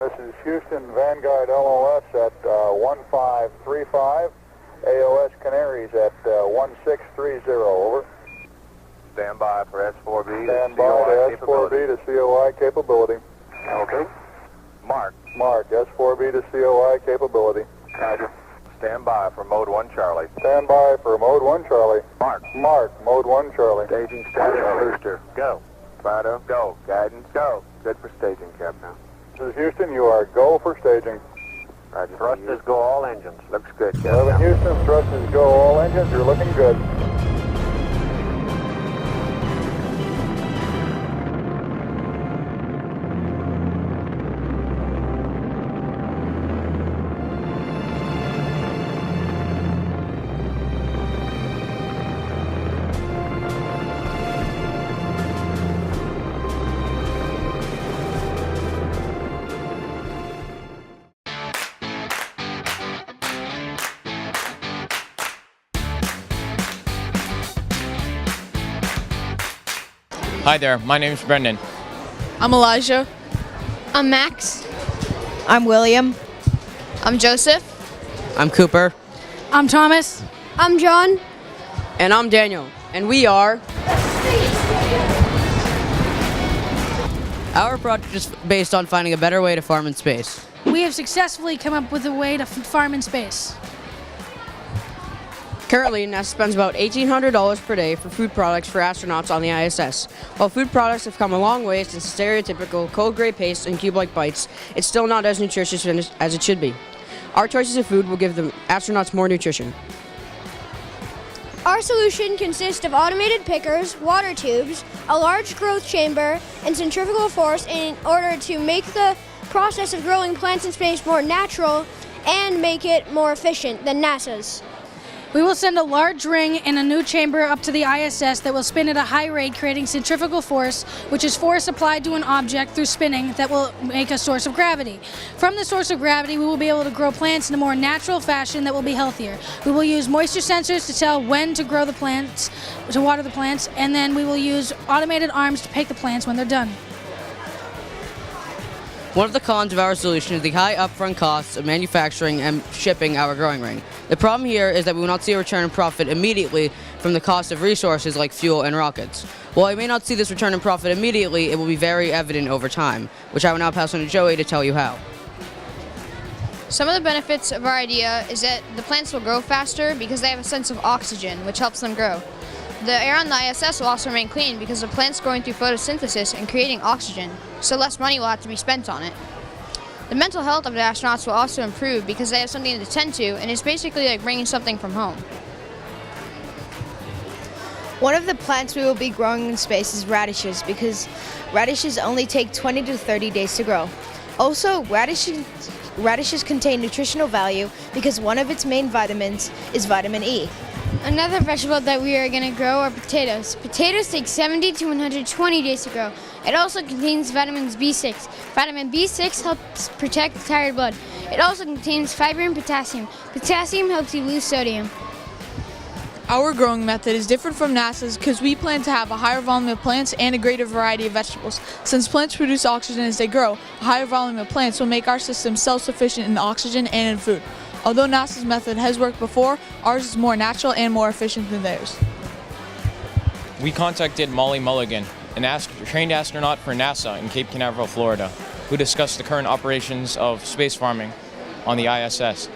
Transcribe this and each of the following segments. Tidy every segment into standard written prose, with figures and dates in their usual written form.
This is Houston Vanguard LOS at 1535, AOS Canaries at 1630, over. Stand by for S4B Stand by to S4B to COI capability. Okay. Mark. Mark, S4B to COI capability. Roger. Stand by for Mode 1 Charlie. Stand by for Mode 1 Charlie. Mark. Mark, Mode 1 Charlie. Staging status booster. Go. Fido. Go. Guidance. Go. Good for staging, Captain. This is Houston, you are go for staging. Roger. Thrusters go all engines. Looks good, Captain. 11 Houston, thrusters go all engines, you're looking good. Hi there, my name is Brendan. I'm Elijah. I'm Max. I'm William. I'm Joseph. I'm Cooper. I'm Thomas. I'm John. And I'm Daniel. And we are... Our project is based on finding a better way to farm in space. We have successfully come up with a way to farm in space. Currently, NASA spends about $1,800 per day for food products for astronauts on the ISS. While food products have come a long way since stereotypical cold gray paste and cube-like bites, it's still not as nutritious as it should be. Our choices of food will give the astronauts more nutrition. Our solution consists of automated pickers, water tubes, a large growth chamber, and centrifugal force in order to make the process of growing plants in space more natural and make it more efficient than NASA's. We will send a large ring and a new chamber up to the ISS that will spin at a high rate, creating centrifugal force, which is force applied to an object through spinning that will make a source of gravity. From the source of gravity, we will be able to grow plants in a more natural fashion that will be healthier. We will use moisture sensors to tell when to grow the plants, to water the plants, and then we will use automated arms to pick the plants when they're done. One of the cons of our solution is the high upfront costs of manufacturing and shipping our growing ring. The problem here is that we will not see a return in profit immediately from the cost of resources like fuel and rockets. While I may not see this return in profit immediately, it will be very evident over time, which I will now pass on to Joey to tell you how. Some of the benefits of our idea is that the plants will grow faster because they have a sense of oxygen, which helps them grow. The air on the ISS will also remain clean because the plant's going through photosynthesis and creating oxygen, so less money will have to be spent on it. The mental health of the astronauts will also improve because they have something to tend to, and it's basically like bringing something from home. One of the plants we will be growing in space is radishes because radishes only take 20 to 30 days to grow. Also, radishes contain nutritional value because one of its main vitamins is vitamin E. Another vegetable that we are going to grow are potatoes. Potatoes take 70 to 120 days to grow. It also contains vitamins B6. Vitamin B6 helps protect tired blood. It also contains fiber and potassium. Potassium helps you lose sodium. Our growing method is different from NASA's because we plan to have a higher volume of plants and a greater variety of vegetables. Since plants produce oxygen as they grow, a higher volume of plants will make our system self-sufficient in oxygen and in food. Although NASA's method has worked before, ours is more natural and more efficient than theirs. We contacted Molly Mulligan, a trained astronaut for NASA in Cape Canaveral, Florida, who discussed the current operations of space farming on the ISS.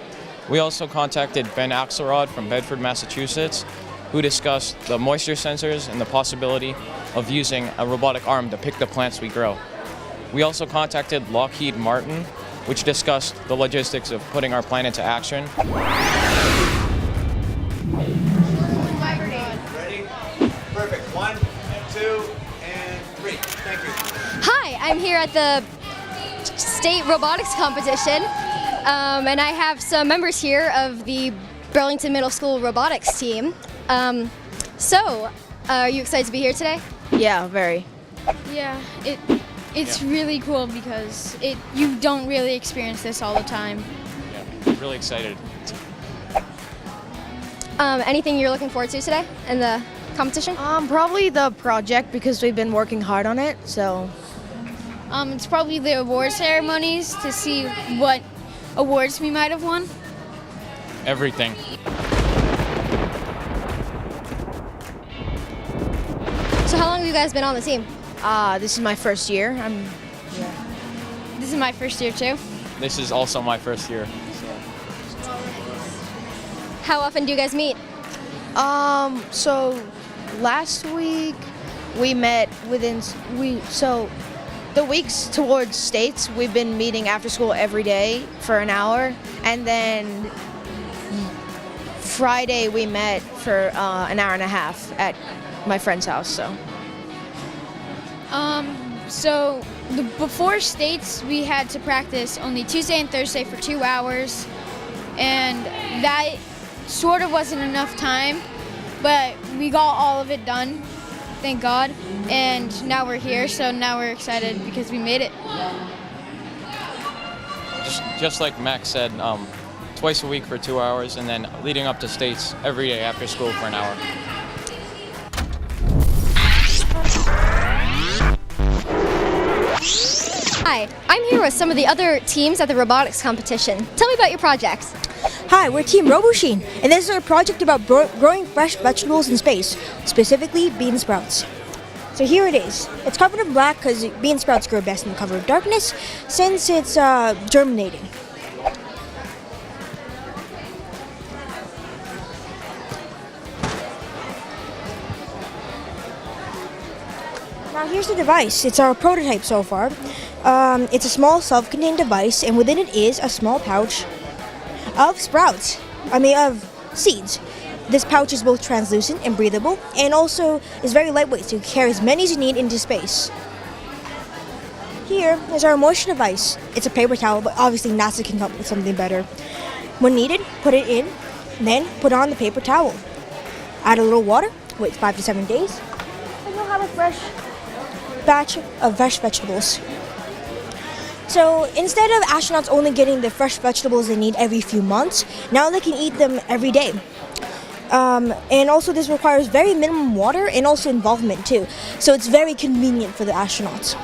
We also contacted Ben Axelrod from Bedford, Massachusetts, who discussed the moisture sensors and the possibility of using a robotic arm to pick the plants we grow. We also contacted Lockheed Martin, which discussed the logistics of putting our plan into action. Ready? Perfect. 1, 2, and 3. Thank you. Hi, I'm here at the state robotics competition, and I have some members here of the Burlington Middle School robotics team. So, are you excited to be here today? Yeah, very. Yeah, it's really cool because you don't really experience this all the time. Yeah, really excited. Anything you're looking forward to today in the competition? Probably the project because we've been working hard on it, so. It's probably the award ceremonies to see what awards we might have won. Everything. So how long have you guys been on the team? This is my first year. This is my first year too. This is also my first year. How often do you guys meet? So last week we met so the weeks towards states we've been meeting after school every day for an hour, and then Friday we met for an hour and a half at my friend's house. So before states, we had to practice only Tuesday and Thursday for 2 hours, and that sort of wasn't enough time, but we got all of it done, thank God, and now we're here, so now we're excited because we made it. Just like Max said, twice a week for 2 hours, and then leading up to states every day after school for an hour. Hi, I'm here with some of the other teams at the robotics competition. Tell me about your project. Hi, we're Team RoboSheen, and this is our project about growing fresh vegetables in space, specifically bean sprouts. So here it is. It's covered in black because bean sprouts grow best in the cover of darkness since it's germinating. Now here's the device. It's our prototype so far. It's a small self-contained device, and within it is a small pouch of of seeds. This pouch is both translucent and breathable, and also is very lightweight, so you can carry as many as you need into space. Here is our moisture device. It's a paper towel, but obviously NASA can come up with something better. When needed, put it in, then put on the paper towel. Add a little water, wait 5 to 7 days, and you'll have a fresh batch of fresh vegetables. So instead of astronauts only getting the fresh vegetables they need every few months, now they can eat them every day. And also this requires very minimum water and also involvement too. So it's very convenient for the astronauts.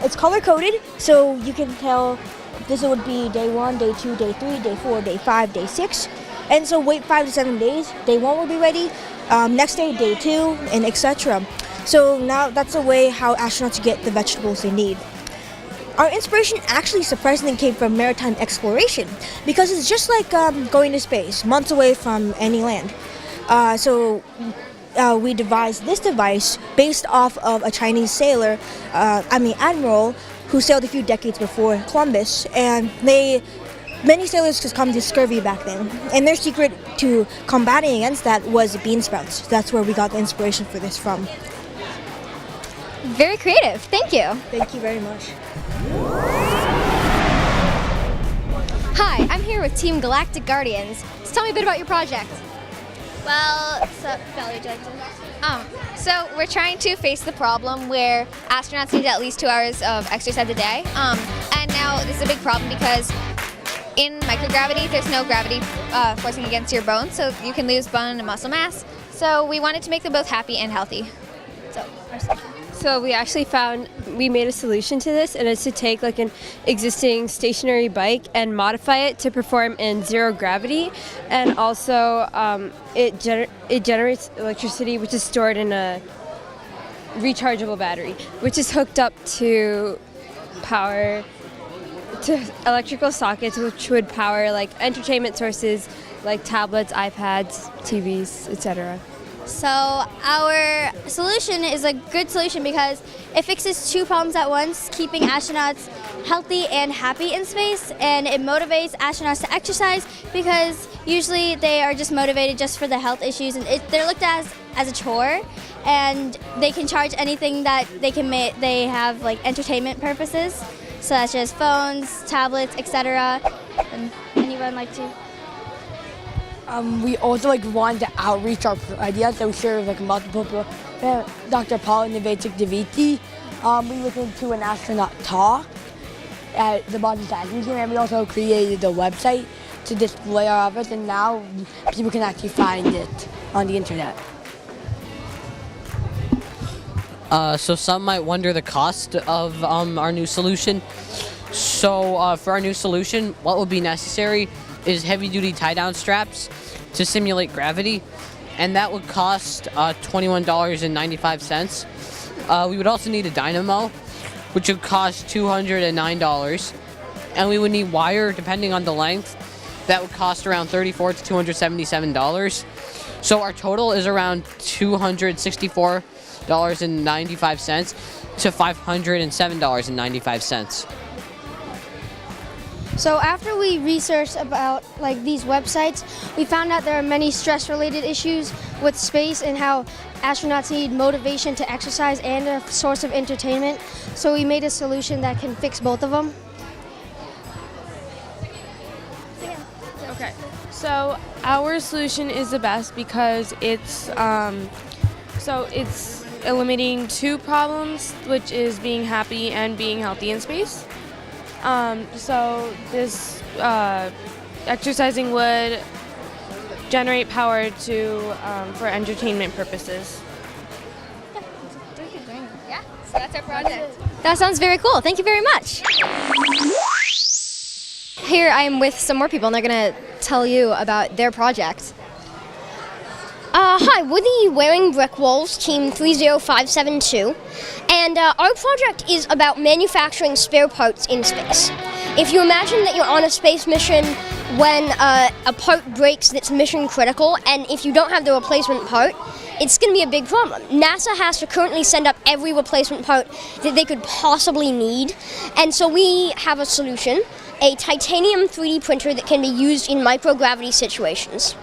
It's color-coded, so you can tell this would be day 1, day 2, day 3, day 4, day 5, day 6. And so wait 5 to 7 days, day 1 will be ready, next day 2, and etc. So now that's a way how astronauts get the vegetables they need. Our inspiration actually surprisingly came from maritime exploration because it's just like going to space, months away from any land. So we devised this device based off of a Chinese admiral who sailed a few decades before Columbus, and many sailors succumbed to scurvy back then, and their secret to combating against that was bean sprouts. That's where we got the inspiration for this from. Very creative. Thank you. Thank you very much. Hi, I'm here with Team Galactic Guardians. So tell me a bit about your project. Well, Valerie, would you like to? so we're trying to face the problem where astronauts need at least 2 hours of exercise a day. And now this is a big problem because in microgravity, there's no gravity forcing against your bones, so you can lose bone and muscle mass. So we wanted to make them both happy and healthy. So we made a solution to this, and it's to take like an existing stationary bike and modify it to perform in zero gravity, and also it generates electricity, which is stored in a rechargeable battery, which is hooked up to electrical sockets, which would power like entertainment sources like tablets, iPads, TVs, etc. So our solution is a good solution because it fixes two problems at once, keeping astronauts healthy and happy in space, and it motivates astronauts to exercise because usually they are just motivated just for the health issues, and they're looked at as a chore, and they can charge anything that they can make. They have like entertainment purposes, such as phones, tablets, etc. And anyone like to? We also wanted to outreach our ideas, so we shared multiple people. Dr. Paul Innovatic Daviti. We listened to an astronaut talk at the Boston Science Museum, and we also created a website to display our efforts, and now people can actually find it on the internet. So some might wonder the cost of our new solution. So for our new solution, what would be necessary is heavy-duty tie-down straps to simulate gravity, and that would cost $21.95. We would also need a dynamo, which would cost $209, and we would need wire, depending on the length, that would cost around $34 to $277. So our total is around $264.95 to $507.95. So after we researched about like these websites, we found out there are many stress-related issues with space and how astronauts need motivation to exercise and a source of entertainment. So we made a solution that can fix both of them. Okay, so our solution is the best because it's eliminating two problems, which is being happy and being healthy in space. So this exercising would generate power for entertainment purposes. Yeah, so that's our project. That sounds very cool. Thank you very much. Here I am with some more people and they're going to tell you about their project. Hi, we're the Wearing Brick Walls, Team 30572, and our project is about manufacturing spare parts in space. If you imagine that you're on a space mission when a part breaks that's mission critical, and if you don't have the replacement part, it's going to be a big problem. NASA has to currently send up every replacement part that they could possibly need, and so we have a solution, a titanium 3D printer that can be used in microgravity situations.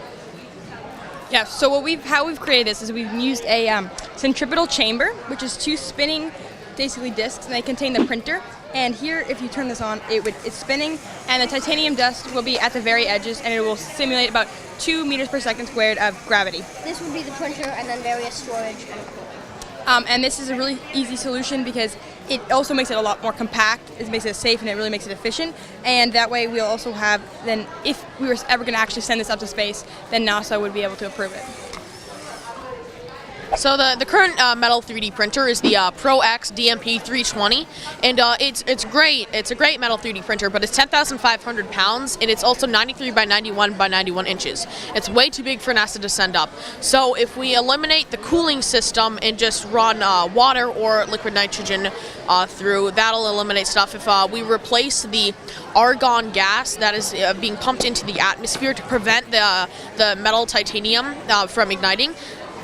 Yeah, so how we've created this is we've used a centripetal chamber, which is two spinning, basically discs, and they contain the printer. And here, if you turn this on, it's spinning, and the titanium dust will be at the very edges, and it will simulate about 2 meters per second squared of gravity. This would be the printer, and then various storage and cooling. And this is a really easy solution because it also makes it a lot more compact, it makes it safe, and it really makes it efficient. And that way we'll also have, then if we were ever going to actually send this up to space, then NASA would be able to approve it. So the current metal 3D printer is the Pro X DMP 320, and it's great. It's a great metal 3D printer, but it's 10,500 pounds, and it's also 93 by 91 by 91 inches. It's way too big for NASA to send up. So if we eliminate the cooling system and just run water or liquid nitrogen through, that'll eliminate stuff. If we replace the argon gas that is being pumped into the atmosphere to prevent the metal titanium from igniting,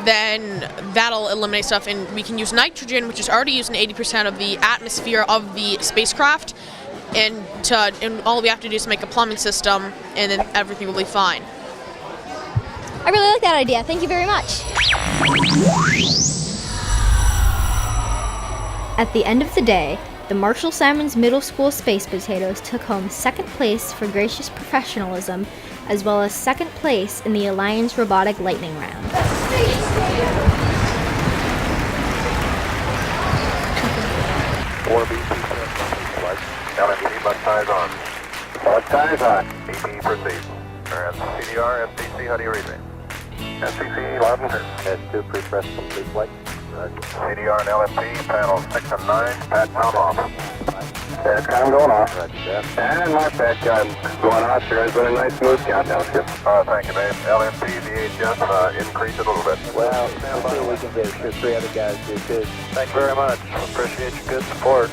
then that'll eliminate stuff, and we can use nitrogen, which is already used in 80% of the atmosphere of the spacecraft, and all we have to do is make a plumbing system, and then everything will be fine. I really like that idea. Thank you very much. At the end of the day, the Marshall Simonds Middle School Space Potatoes took home second place for gracious professionalism, as well as second place in the Alliance Robotic Lightning Round. LMP bus ties on. Bus ties on. EP proceed. CDR, STC, how do you read me? STC, loud and clear. S2, pre-press complete flight. CDR and LMP, panels 6 and 9, pad count off. Pad count going off. And my pad count going off. Sure has been a nice smooth countdown, Skip. Thank you, Dave. LMP, VHF, increase it a little bit. Well, we can get it. Sure, 3 other guys do too. Thank you very much. Appreciate your good support.